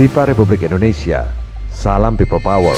SIPA Republik Indonesia, salam People Power.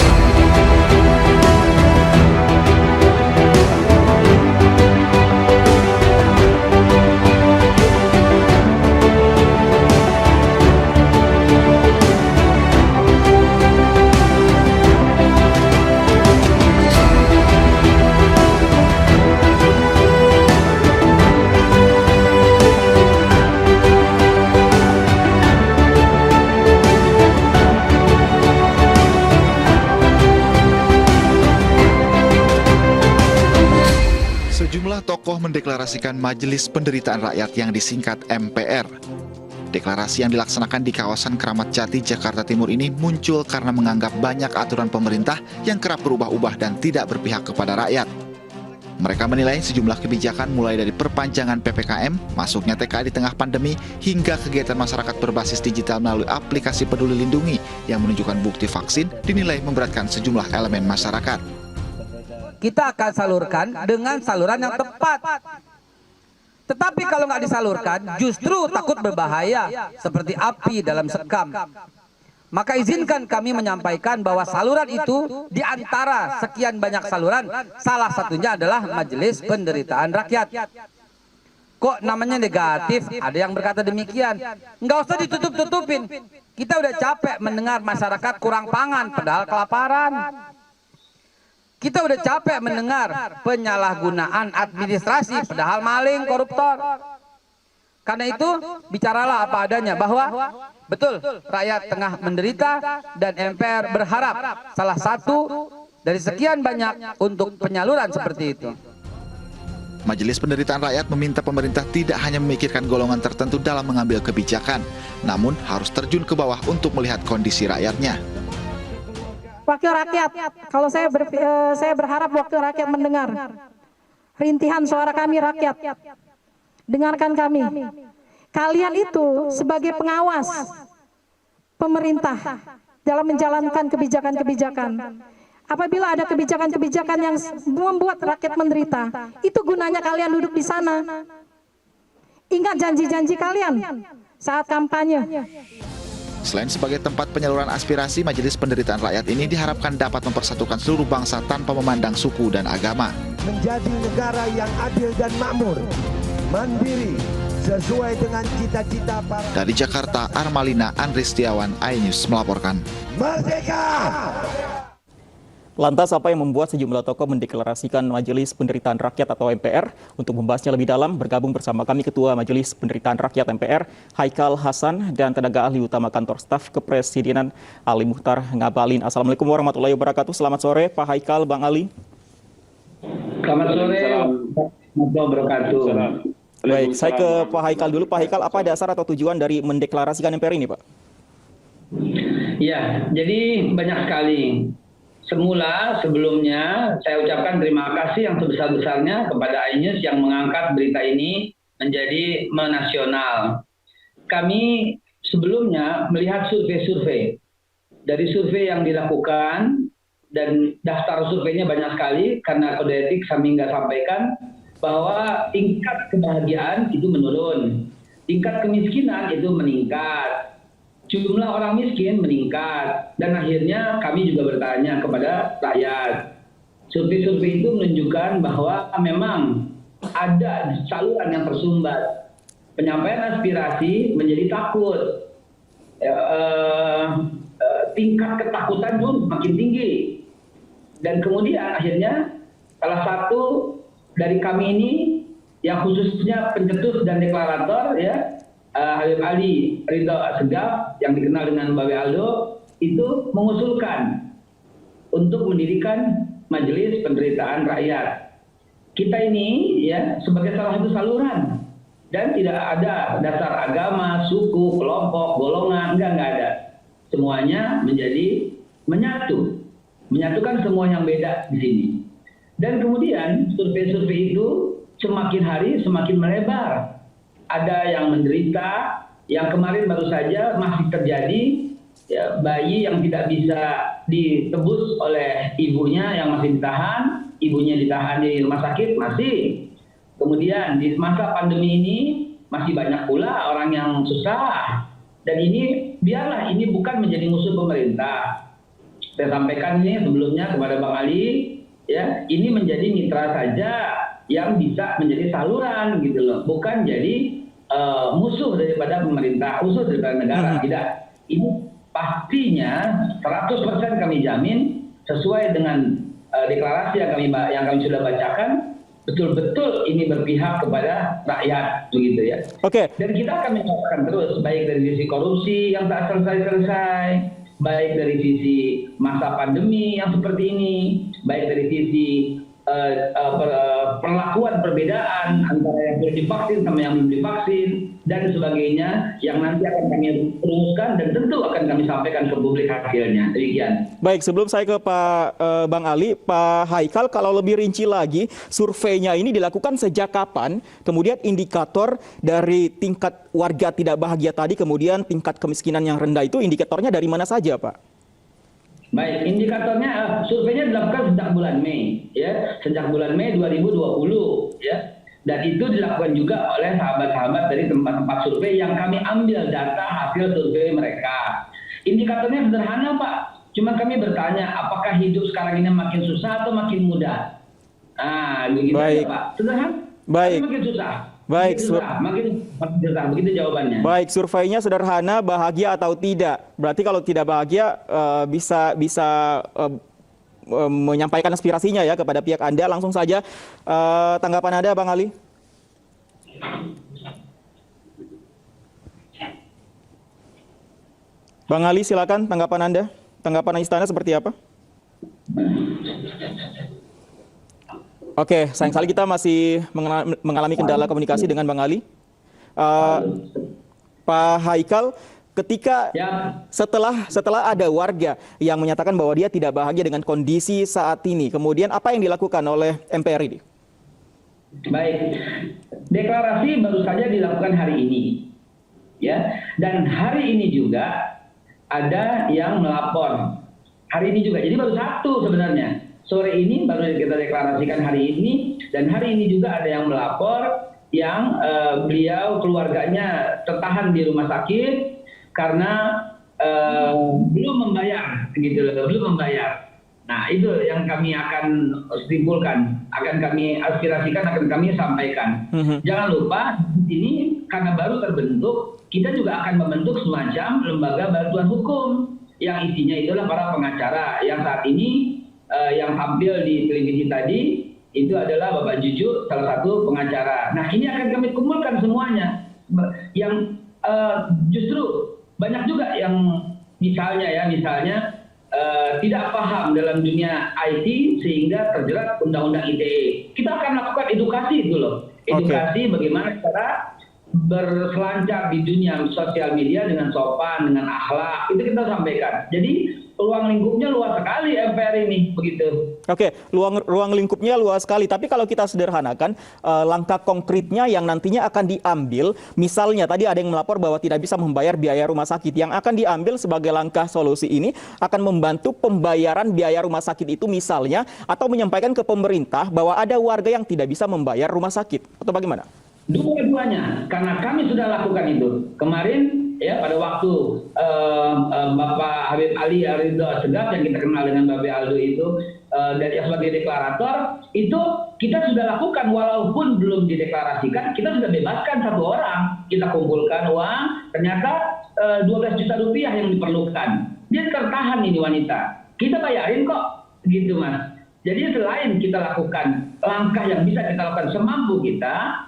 Sejumlah tokoh mendeklarasikan Majelis Penderitaan Rakyat yang disingkat MPR. Deklarasi yang dilaksanakan di kawasan Keramat Jati, Jakarta Timur ini muncul karena menganggap banyak aturan pemerintah yang kerap berubah-ubah dan tidak berpihak kepada rakyat. Mereka menilai sejumlah kebijakan mulai dari perpanjangan PPKM, masuknya TKA di tengah pandemi, hingga kegiatan masyarakat berbasis digital melalui aplikasi Peduli Lindungi yang menunjukkan bukti vaksin dinilai memberatkan sejumlah elemen masyarakat. Kita akan salurkan dengan saluran yang tepat. Tetapi kalau nggak disalurkan, justru takut berbahaya, seperti api dalam sekam. Maka izinkan kami menyampaikan bahwa saluran itu di antara sekian banyak saluran, salah satunya adalah Majelis Penderitaan Rakyat. Kok namanya negatif? Ada yang berkata demikian. Nggak usah ditutup-tutupin. Kita udah capek mendengar masyarakat kurang pangan, padahal kelaparan. Kita udah capek mendengar penyalahgunaan administrasi, padahal maling, koruptor. Karena itu, bicaralah apa adanya bahwa betul rakyat tengah menderita dan MPR berharap salah satu dari sekian banyak untuk penyaluran seperti itu. Majelis Penderitaan Rakyat meminta pemerintah tidak hanya memikirkan golongan tertentu dalam mengambil kebijakan, namun harus terjun ke bawah untuk melihat kondisi rakyatnya. Wakil rakyat, kalau saya berharap wakil rakyat mendengar rintihan suara kami rakyat. Dengarkan kami. Kalian itu sebagai pengawas pemerintah dalam menjalankan kebijakan-kebijakan. Apabila ada kebijakan-kebijakan yang membuat rakyat menderita, itu gunanya kalian duduk di sana. Ingat janji-janji kalian saat kampanye. Selain sebagai tempat penyaluran aspirasi, Majelis Penderitaan Rakyat ini diharapkan dapat mempersatukan seluruh bangsa tanpa memandang suku dan agama. Menjadi negara yang adil dan makmur, mandiri, sesuai dengan cita-cita para... Dari Jakarta, Armalina Andri Setiawan, iNews melaporkan. Merdeka! Lantas apa yang membuat sejumlah tokoh mendeklarasikan Majelis Penderitaan Rakyat atau MPR? Untuk membahasnya lebih dalam, bergabung bersama kami Ketua Majelis Penderitaan Rakyat MPR, Haikal Hasan, dan tenaga ahli utama Kantor Staf Kepresidenan, Ali Muhtar Ngabalin. Assalamualaikum warahmatullahi wabarakatuh. Selamat sore, Pak Haikal, Bang Ali. Selamat sore, warahmatullahi wabarakatuh. Baik, saya ke Pak Haikal dulu. Pak Haikal, apa dasar atau tujuan dari mendeklarasikan MPR ini, Pak? Ya, jadi banyak sekali. Sebelumnya saya ucapkan terima kasih yang sebesar-besarnya kepada iNews yang mengangkat berita ini menjadi menasional. Kami sebelumnya melihat survei-survei. Dari survei yang dilakukan, dan daftar surveinya banyak sekali, karena kode etik kami nggak sampaikan, bahwa tingkat kebahagiaan itu menurun. Tingkat kemiskinan itu meningkat. Jumlah orang miskin meningkat, dan akhirnya kami juga bertanya kepada rakyat. Survei-survei itu menunjukkan bahwa memang ada saluran yang tersumbat. Penyampaian aspirasi menjadi takut. Tingkat ketakutan pun makin tinggi. Dan kemudian akhirnya salah satu dari kami ini yang khususnya pencetus dan deklarator, ya, Habib Ali Ridho Assegaf yang dikenal dengan Babe Aldo, itu mengusulkan untuk mendirikan Majelis Penderitaan Rakyat. Kita ini, ya, sebagai salah satu saluran, dan tidak ada dasar agama, suku, kelompok, golongan, enggak ada. Semuanya menjadi menyatukan semua yang beda di sini. Dan kemudian survei-survei itu semakin hari semakin melebar. Ada yang menderita, yang kemarin baru saja masih terjadi, ya, bayi yang tidak bisa ditebus oleh ibunya yang masih ditahan, ibunya ditahan di rumah sakit masih. Kemudian di masa pandemi ini masih banyak pula orang yang susah, Dan ini biarlah ini bukan menjadi musuh pemerintah. Saya sampaikan ini sebelumnya kepada Bang Ali, ya, ini menjadi mitra saja yang bisa menjadi saluran gitu loh, bukan jadi musuh daripada pemerintah, musuh daripada negara. Tidak. Ini pastinya 100% kami jamin sesuai dengan deklarasi yang kami sudah bacakan, betul-betul ini berpihak kepada rakyat, begitu ya. Oke. Dan kita akan mencoba terus, baik dari sisi korupsi yang tak selesai-selesai, baik dari sisi masa pandemi yang seperti ini, baik dari sisi perlakuan perbedaan antara yang sudah divaksin sama yang belum divaksin dan sebagainya, yang nanti akan kami rumuskan dan tentu akan kami sampaikan ke publik hasilnya. Demikian. Baik, sebelum saya ke Pak Bang Ali, Pak Haikal, kalau lebih rinci lagi, surveinya ini dilakukan sejak kapan? Kemudian indikator dari tingkat warga tidak bahagia tadi, kemudian tingkat kemiskinan yang rendah itu indikatornya dari mana saja, Pak? Baik, indikatornya surveinya dilakukan sejak bulan Mei, ya, sejak bulan Mei 2020, ya, dan itu dilakukan juga oleh sahabat-sahabat dari tempat-tempat survei yang kami ambil data hasil survei mereka. Indikatornya sederhana, Pak. Cuma kami bertanya, apakah hidup sekarang ini makin susah atau makin mudah? Ah, begitu aja, Pak. Sederhana. Baik. Makin susah. Baik, makin susah, begitu jawabannya. Baik, surveinya sederhana, bahagia atau tidak. Berarti kalau tidak bahagia bisa menyampaikan aspirasinya ya kepada pihak Anda. Langsung saja tanggapan Anda, Bang Ali. Bang Ali, silakan tanggapan Anda. Tanggapan istana seperti apa? Oke, sayang sekali kita masih mengalami kendala komunikasi dengan Bang Ali. Pak Haikal, ketika setelah ada warga yang menyatakan bahwa dia tidak bahagia dengan kondisi saat ini, kemudian apa yang dilakukan oleh MPR ini? Baik, deklarasi baru saja dilakukan hari ini, ya, dan hari ini juga ada yang melapor. Hari ini juga, jadi baru satu sebenarnya. Sore ini baru kita deklarasikan hari ini, dan hari ini juga ada yang melapor yang beliau keluarganya tertahan di rumah sakit karena belum membayar, gitu loh, belum membayar. Nah, itu yang kami akan simpulkan, akan kami aspirasikan, akan kami sampaikan. Jangan lupa, ini karena baru terbentuk, kita juga akan membentuk semacam lembaga bantuan hukum yang isinya itulah para pengacara yang saat ini yang tampil di televisi tadi itu adalah Bapak Juju, salah satu pengacara. Nah, ini akan kami kumpulkan semuanya. Yang justru banyak juga yang misalnya tidak paham dalam dunia IT sehingga terjerat undang-undang ITE. Kita akan lakukan edukasi itu loh. Edukasi bagaimana cara berselancar di dunia sosial media dengan sopan, dengan akhlak. Itu kita sampaikan. Jadi ruang lingkupnya luas sekali MPR ini, begitu. Oke, ruang lingkupnya luas sekali. Tapi kalau kita sederhanakan, langkah konkretnya yang nantinya akan diambil, misalnya tadi ada yang melapor bahwa tidak bisa membayar biaya rumah sakit. Yang akan diambil sebagai langkah solusi ini akan membantu pembayaran biaya rumah sakit itu misalnya, atau menyampaikan ke pemerintah bahwa ada warga yang tidak bisa membayar rumah sakit, atau bagaimana? Dua-duanya, karena kami sudah lakukan itu. Kemarin ya pada waktu Bapak Habib Ali Ridho Assegaf yang kita kenal dengan Bapak Aldo itu dari sebagai deklarator, itu kita sudah lakukan walaupun belum dideklarasikan, kita sudah bebaskan satu orang. Kita kumpulkan uang, ternyata 12 juta rupiah yang diperlukan. Dia tertahan ini wanita. Kita bayarin kok, gitu Mas. Jadi selain kita lakukan langkah yang bisa kita lakukan semampu kita,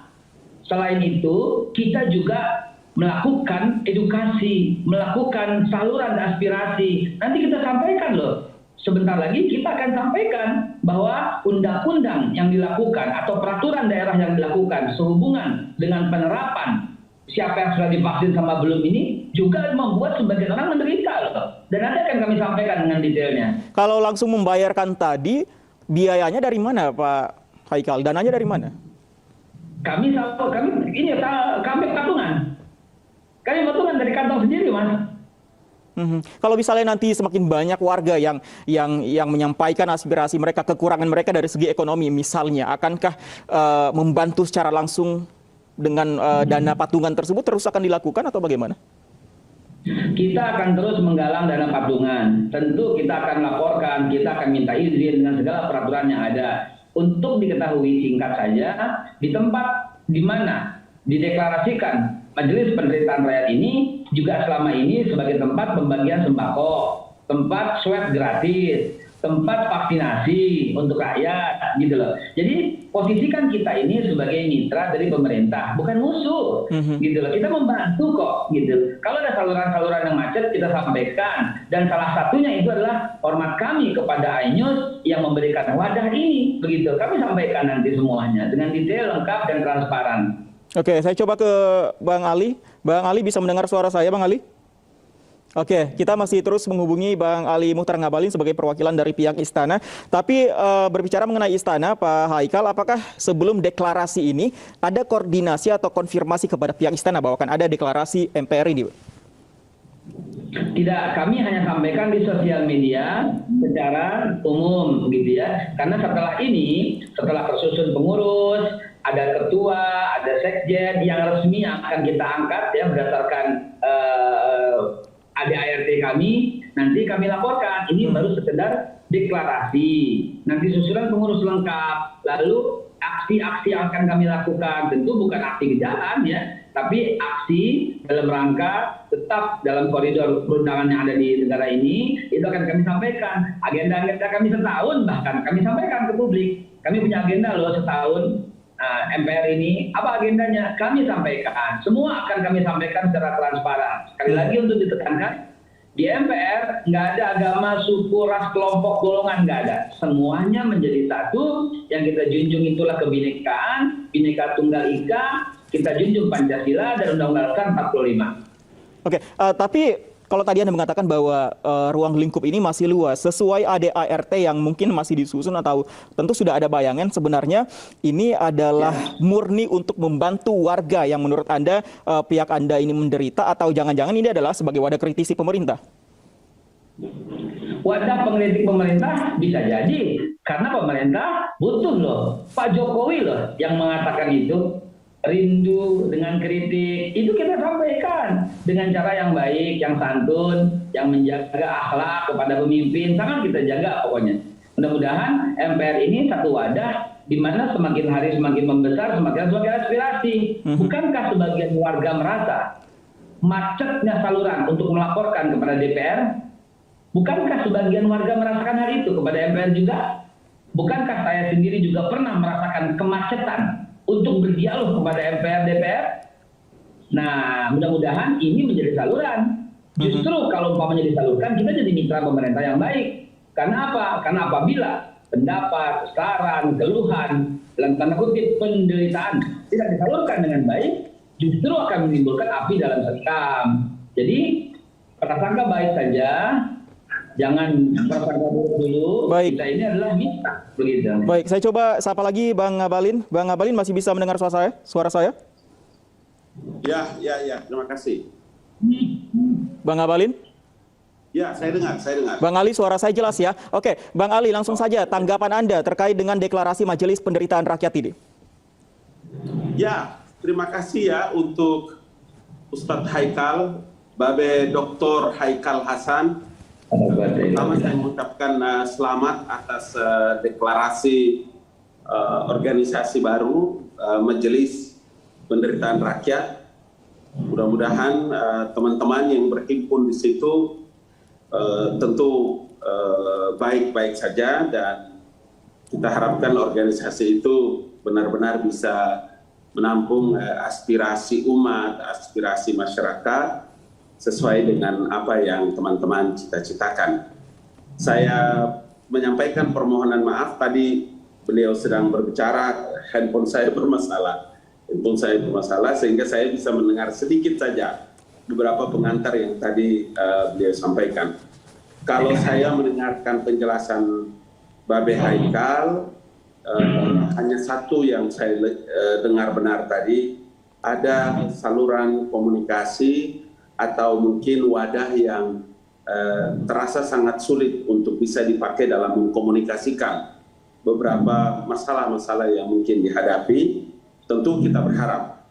selain itu, kita juga melakukan edukasi, melakukan saluran aspirasi. Nanti kita sampaikan loh. Sebentar lagi kita akan sampaikan bahwa undang-undang yang dilakukan atau peraturan daerah yang dilakukan sehubungan dengan penerapan siapa yang sudah divaksin sama belum ini juga membuat sebagian orang menderita loh. Dan nanti akan kami sampaikan dengan detailnya. Kalau langsung membayarkan tadi, biayanya dari mana Pak Haikal? Dananya dari mana? Kami patungan. Kami patungan dari kantong sendiri, Mas. Kalau misalnya nanti semakin banyak warga yang menyampaikan aspirasi mereka, kekurangan mereka dari segi ekonomi misalnya, akankah membantu secara langsung dengan dana patungan tersebut terus akan dilakukan atau bagaimana? Kita akan terus menggalang dana patungan. Tentu kita akan laporkan, kita akan minta izin dengan segala peraturan yang ada. Untuk diketahui singkat saja, di tempat di mana dideklarasikan Majelis Penderitaan Rakyat ini juga selama ini sebagai tempat pembagian sembako, tempat swab gratis, tempat vaksinasi untuk rakyat, gitu loh. Jadi posisikan kita ini sebagai mitra dari pemerintah, bukan musuh, gitu loh. Kita membantu kok, gitu. Kalau ada saluran-saluran yang macet, kita sampaikan. Dan salah satunya itu adalah hormat kami kepada iNews yang memberikan wadah ini, begitu. Kami sampaikan nanti semuanya dengan detail, lengkap, dan transparan. Oke, saya coba ke Bang Ali. Bang Ali bisa mendengar suara saya, Bang Ali? Oke, kita masih terus menghubungi Bang Ali Muhtar Ngabalin sebagai perwakilan dari pihak Istana. Tapi berbicara mengenai Istana, Pak Haikal, apakah sebelum deklarasi ini ada koordinasi atau konfirmasi kepada pihak Istana bahwa akan ada deklarasi MPR ini? Tidak, kami hanya sampaikan di sosial media secara umum, gitu ya. Karena setelah ini, setelah tersusun pengurus, ada ketua, ada sekjen yang resmi yang akan kita angkat ya berdasarkan ADART kami, nanti kami laporkan. Ini baru sekedar deklarasi. Nanti susulan pengurus lengkap, lalu aksi-aksi yang akan kami lakukan tentu bukan aksi kejahatan ya, tapi aksi dalam rangka tetap dalam koridor perundangan yang ada di negara ini, itu akan kami sampaikan. Agenda-agenda kami setahun bahkan kami sampaikan ke publik. Kami punya agenda loh setahun. MPR ini, apa agendanya? Kami sampaikan. Semua akan kami sampaikan secara transparan. Sekali lagi untuk ditekankan, di MPR nggak ada agama, suku, ras, kelompok, golongan, nggak ada. Semuanya menjadi satu. Yang kita junjung itulah kebinekaan, Bhinneka Tunggal Ika, kita junjung Pancasila dan Undang-Undang Dasar 45. Oke, tapi kalau tadi Anda mengatakan bahwa ruang lingkup ini masih luas, sesuai ADART yang mungkin masih disusun atau tentu sudah ada bayangan, sebenarnya ini adalah murni untuk membantu warga yang menurut Anda, pihak Anda ini menderita, atau jangan-jangan ini adalah sebagai wadah kritisi pemerintah? Wadah pengkritik pemerintah bisa jadi, karena pemerintah butuh loh. Pak Jokowi loh yang mengatakan itu. Rindu dengan kritik, itu kita sampaikan dengan cara yang baik, yang santun, yang menjaga akhlak kepada pemimpin, sangat kita jaga pokoknya. Mudah-mudahan MPR ini satu wadah di mana semakin hari semakin membesar, semakin aspirasi. Bukankah sebagian warga merasa macetnya saluran untuk melaporkan kepada DPR? Bukankah sebagian warga merasakan hal itu kepada MPR juga? Bukankah saya sendiri juga pernah merasakan kemacetan untuk berdialog kepada MPR DPR? Nah, mudah-mudahan ini menjadi saluran. Justru kalau umpamanya disalurkan, kita jadi mitra pemerintah yang baik. Karena apa? Karena apabila pendapat, saran, keluhan, dalam tanda kutip penderitaan tidak disalurkan dengan baik, justru akan menimbulkan api dalam sekam. Jadi, prasangka baik saja, jangan prasangka buruk dulu. Baik. Kita ini adalah mitra, begitu. Baik, saya coba sapa lagi Bang Ngabalin. Bang Ngabalin masih bisa mendengar suara saya? Ya, terima kasih. Bang Ngabalin? Ya, saya dengar. Bang Ali, suara saya jelas ya? Oke, Bang Ali, langsung saja tanggapan Anda terkait dengan deklarasi Majelis Penderitaan Rakyat ini. Ya, terima kasih ya untuk Ustadz Haikal, Babe Dr. Haikal Hasan. Pertama saya mengucapkan selamat atas deklarasi organisasi baru Majelis Penderitaan Rakyat. Mudah-mudahan teman-teman yang berhimpun di situ tentu baik-baik saja, dan kita harapkan organisasi itu benar-benar bisa menampung aspirasi umat, aspirasi masyarakat sesuai dengan apa yang teman-teman cita-citakan. Saya menyampaikan permohonan maaf, tadi beliau sedang berbicara, handphone saya bermasalah sehingga saya bisa mendengar sedikit saja beberapa pengantar yang tadi beliau sampaikan. Kalau saya mendengarkan penjelasan Babe Haikal, hanya satu yang saya dengar benar tadi, ada saluran komunikasi atau mungkin wadah yang terasa sangat sulit untuk bisa dipakai dalam mengkomunikasikan beberapa masalah-masalah yang mungkin dihadapi. Tentu kita berharap,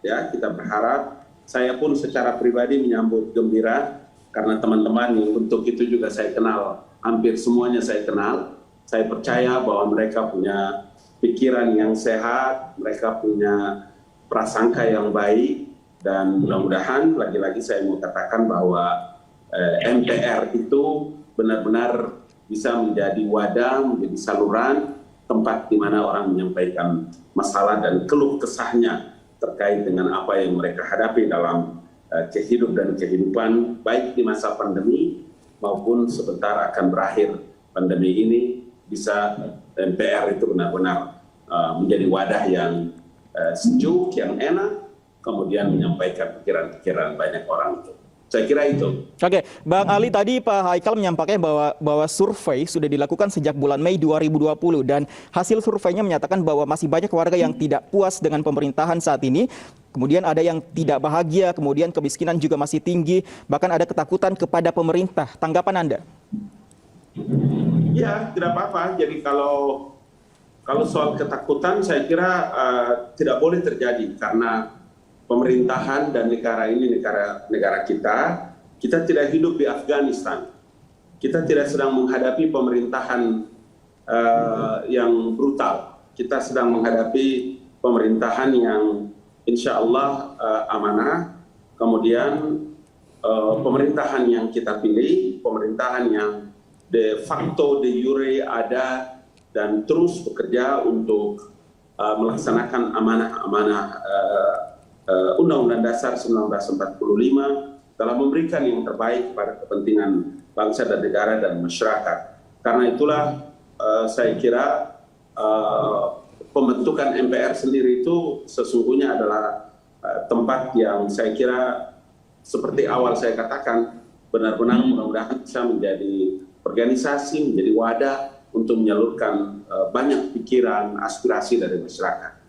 saya pun secara pribadi menyambut gembira karena teman-teman yang untuk itu juga saya kenal, hampir semuanya saya kenal. Saya percaya bahwa mereka punya pikiran yang sehat, mereka punya prasangka yang baik, dan mudah-mudahan lagi-lagi saya mau katakan bahwa MPR itu benar-benar bisa menjadi wadah, menjadi saluran, tempat di mana orang menyampaikan masalah dan keluh kesahnya terkait dengan apa yang mereka hadapi dalam kehidupan, baik di masa pandemi maupun sebentar akan berakhir pandemi ini, bisa MPR itu benar-benar menjadi wadah yang sejuk, yang enak, kemudian menyampaikan pikiran-pikiran banyak orang itu. Saya kira itu. Oke, Bang Ali, tadi Pak Haikal menyampaikan bahwa survei sudah dilakukan sejak bulan Mei 2020 dan hasil surveinya menyatakan bahwa masih banyak warga yang tidak puas dengan pemerintahan saat ini. Kemudian ada yang tidak bahagia, kemudian kemiskinan juga masih tinggi, bahkan ada ketakutan kepada pemerintah. Tanggapan Anda? Ya, tidak apa-apa. Jadi kalau soal ketakutan saya kira tidak boleh terjadi, karena pemerintahan dan negara ini negara kita tidak hidup di Afghanistan. Kita tidak sedang menghadapi pemerintahan yang brutal. Kita sedang menghadapi pemerintahan yang insya Allah amanah. Kemudian pemerintahan yang kita pilih, pemerintahan yang de facto, de jure ada dan terus bekerja untuk melaksanakan amanah-amanah Undang-Undang Dasar 1945 telah memberikan yang terbaik pada kepentingan bangsa dan negara dan masyarakat. Karena itulah saya kira pembentukan MPR sendiri itu sesungguhnya adalah tempat yang saya kira seperti awal saya katakan, benar-benar mudah-mudahan bisa menjadi organisasi, menjadi wadah untuk menyalurkan banyak pikiran, aspirasi dari masyarakat.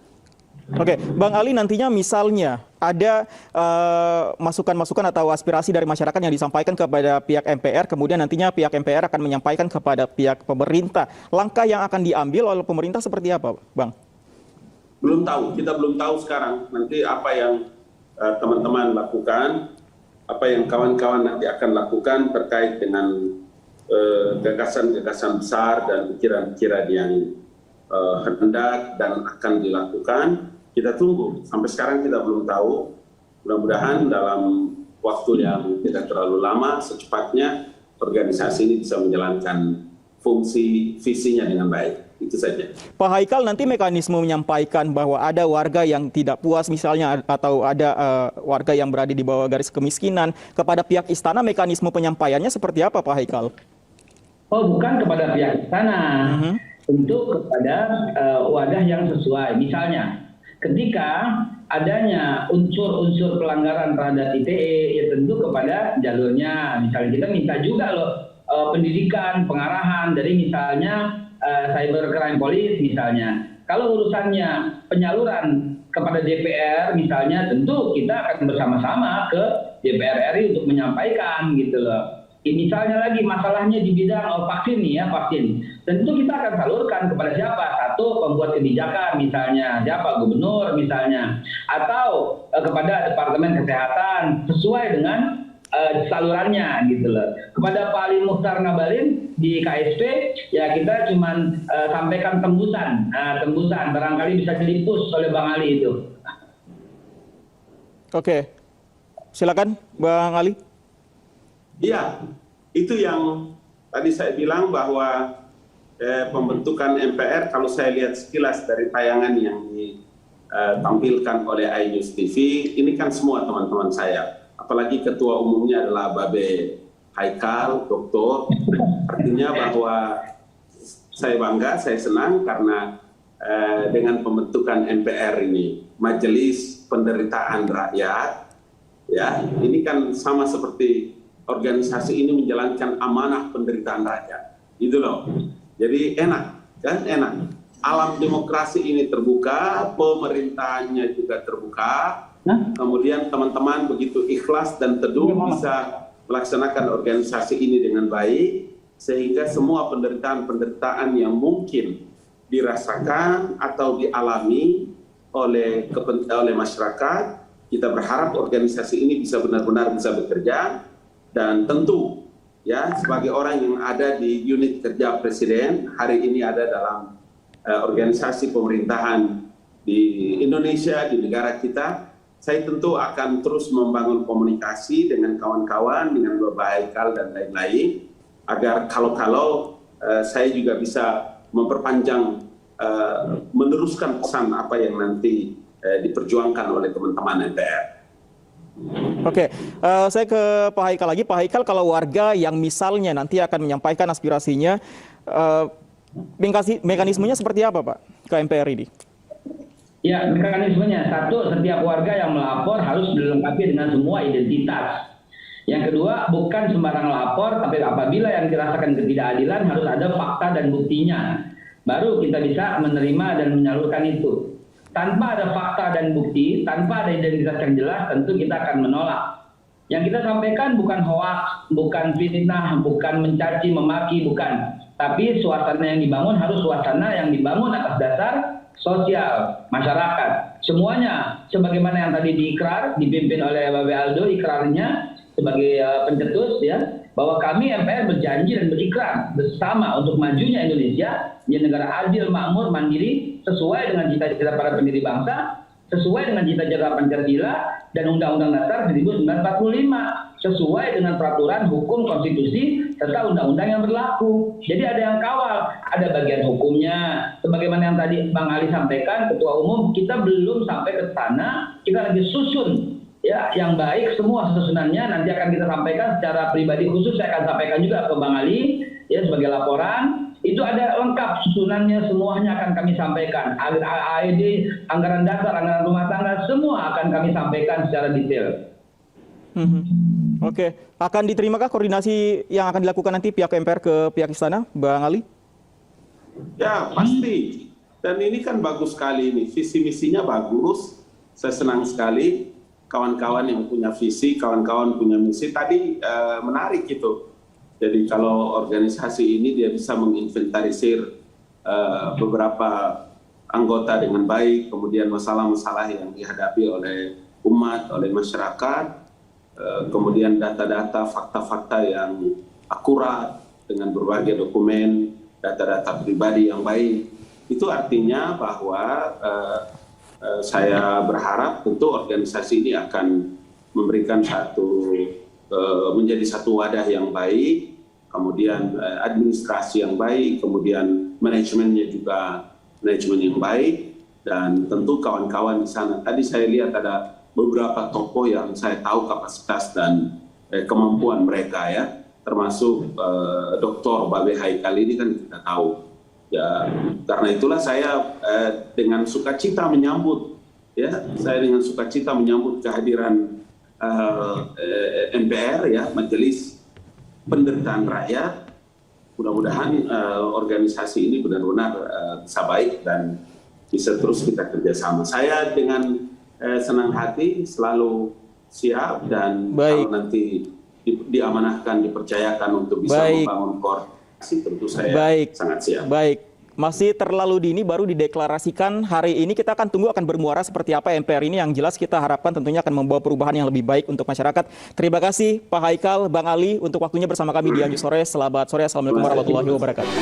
Oke, Bang Ali, nantinya misalnya ada masukan-masukan atau aspirasi dari masyarakat yang disampaikan kepada pihak MPR, kemudian nantinya pihak MPR akan menyampaikan kepada pihak pemerintah. Langkah yang akan diambil oleh pemerintah seperti apa, Bang? Belum tahu, kita belum tahu sekarang. Nanti apa yang teman-teman lakukan, apa yang kawan-kawan nanti akan lakukan terkait dengan gagasan-gagasan besar dan pikiran-pikiran yang hendak dan akan dilakukan. Kita tunggu, sampai sekarang kita belum tahu. Mudah-mudahan dalam waktu yang tidak terlalu lama, secepatnya organisasi ini bisa menjalankan fungsi visinya dengan baik. Itu saja. Pak Haikal, nanti mekanisme menyampaikan bahwa ada warga yang tidak puas misalnya, atau ada warga yang berada di bawah garis kemiskinan, kepada pihak istana, mekanisme penyampaiannya seperti apa, Pak Haikal? Oh, bukan kepada pihak istana, tentu kepada wadah yang sesuai. Misalnya, ketika adanya unsur-unsur pelanggaran terhadap ITE, ya tentu kepada jalurnya. Misalnya kita minta juga loh pendidikan, pengarahan dari misalnya cybercrime police misalnya. Kalau urusannya penyaluran kepada DPR misalnya, tentu kita akan bersama-sama ke DPR RI untuk menyampaikan gitu loh. Misalnya lagi masalahnya di bidang vaksin nih ya, vaksin. Tentu kita akan salurkan kepada siapa? Satu, pembuat kebijakan misalnya, siapa? Gubernur misalnya. Atau kepada Departemen Kesehatan sesuai dengan salurannya gitu loh. Kepada Pak Ali Mukhtar Ngabalin di KSP, ya kita cuman sampaikan tembusan. Tembusan barangkali bisa dilipus oleh Bang Ali itu. Oke. Silakan Bang Ali. Iya, itu yang tadi saya bilang bahwa pembentukan MPR, kalau saya lihat sekilas dari tayangan yang ditampilkan oleh iNews TV, ini kan semua teman-teman saya. Apalagi ketua umumnya adalah Babe Haikal, doktor. Artinya bahwa saya bangga, saya senang karena dengan pembentukan MPR ini, Majelis Penderitaan Rakyat, ya, ini kan sama seperti organisasi ini menjalankan amanah penderitaan rakyat, itu loh. Jadi enak, kan enak. Alam demokrasi ini terbuka, pemerintahannya juga terbuka. Kemudian teman-teman begitu ikhlas dan teduh bisa melaksanakan organisasi ini dengan baik, sehingga semua penderitaan-penderitaan yang mungkin dirasakan atau dialami oleh masyarakat, kita berharap organisasi ini bisa benar-benar bisa bekerja Dan tentu ya sebagai orang yang ada di unit kerja Presiden, hari ini ada dalam organisasi pemerintahan di Indonesia, di negara kita, saya tentu akan terus membangun komunikasi dengan kawan-kawan, dengan Bapak Haikal dan lain-lain, agar kalau saya juga bisa memperpanjang, meneruskan pesan apa yang nanti diperjuangkan oleh teman-teman MPR. Oke, saya ke Pak Haikal lagi. Pak Haikal, kalau warga yang misalnya nanti akan menyampaikan aspirasinya, mekanismenya seperti apa Pak ke MPR ini? Ya, mekanismenya satu, setiap warga yang melapor harus dilengkapi dengan semua identitas. Yang kedua, bukan sembarang lapor, tapi apabila yang dirasakan ketidakadilan harus ada fakta dan buktinya. Baru kita bisa menerima dan menyalurkan itu. Tanpa ada fakta dan bukti, tanpa ada identitas yang jelas, tentu kita akan menolak. Yang kita sampaikan bukan hoaks, bukan fitnah, bukan mencaci, memaki, bukan. Tapi suasana yang dibangun harus suasana yang dibangun atas dasar sosial, masyarakat. Semuanya, sebagaimana yang tadi diikrar, dipimpin oleh Babe Aldo, ikrarnya sebagai pencetus, ya, bahwa kami MPR berjanji dan berikrar bersama untuk majunya Indonesia menjadi negara adil, makmur, mandiri, sesuai dengan cita-cita para pendiri bangsa, sesuai dengan cita-cita Pancasila dan Undang-Undang Dasar 1945, sesuai dengan peraturan hukum konstitusi serta undang-undang yang berlaku. Jadi ada yang kawal, ada bagian hukumnya. Sebagaimana yang tadi Bang Ali sampaikan, Ketua Umum, kita belum sampai ke sana, kita lagi susun. Ya, yang baik semua susunannya nanti akan kita sampaikan secara pribadi khusus. Saya akan sampaikan juga ke Bang Ali ya sebagai laporan. Itu ada lengkap susunannya, semuanya akan kami sampaikan. AED, anggaran dasar, anggaran rumah tangga, semua akan kami sampaikan secara detail. Oke, akan diterimakah koordinasi yang akan dilakukan nanti pihak MPR ke pihak istana, Bang Ali? Ya pasti. Dan ini kan bagus sekali ini, visi misinya bagus. Saya senang sekali. Kawan-kawan yang punya visi, kawan-kawan punya misi, tadi menarik gitu. Jadi kalau organisasi ini dia bisa menginventarisir beberapa anggota dengan baik, kemudian masalah-masalah yang dihadapi oleh umat, oleh masyarakat, kemudian data-data, fakta-fakta yang akurat dengan berbagai dokumen, data-data pribadi yang baik. Itu artinya bahwa saya berharap tentu organisasi ini akan memberikan menjadi satu wadah yang baik, kemudian administrasi yang baik, kemudian manajemennya juga manajemen yang baik, dan tentu kawan-kawan di sana. Tadi saya lihat ada beberapa tokoh yang saya tahu kapasitas dan kemampuan mereka ya, termasuk Dr. Babe Haikal ini kan kita tahu. Ya, karena itulah saya dengan sukacita menyambut kehadiran MPR ya, Majelis Penderitaan Rakyat. Mudah-mudahan organisasi ini benar-benar bisa baik dan bisa terus kita kerjasama. Saya dengan senang hati selalu siap dan kalau nanti diamanahkan, dipercayakan untuk bisa membangun koordinasi, tentu saya sangat siap. Baik, masih terlalu dini baru dideklarasikan hari ini. Kita akan tunggu akan bermuara seperti apa MPR ini. Yang jelas kita harapkan tentunya akan membawa perubahan yang lebih baik untuk masyarakat. Terima kasih Pak Haikal, Bang Ali untuk waktunya bersama kami di Anju Sore. Selamat sore, Assalamualaikum warahmatullahi wabarakatuh.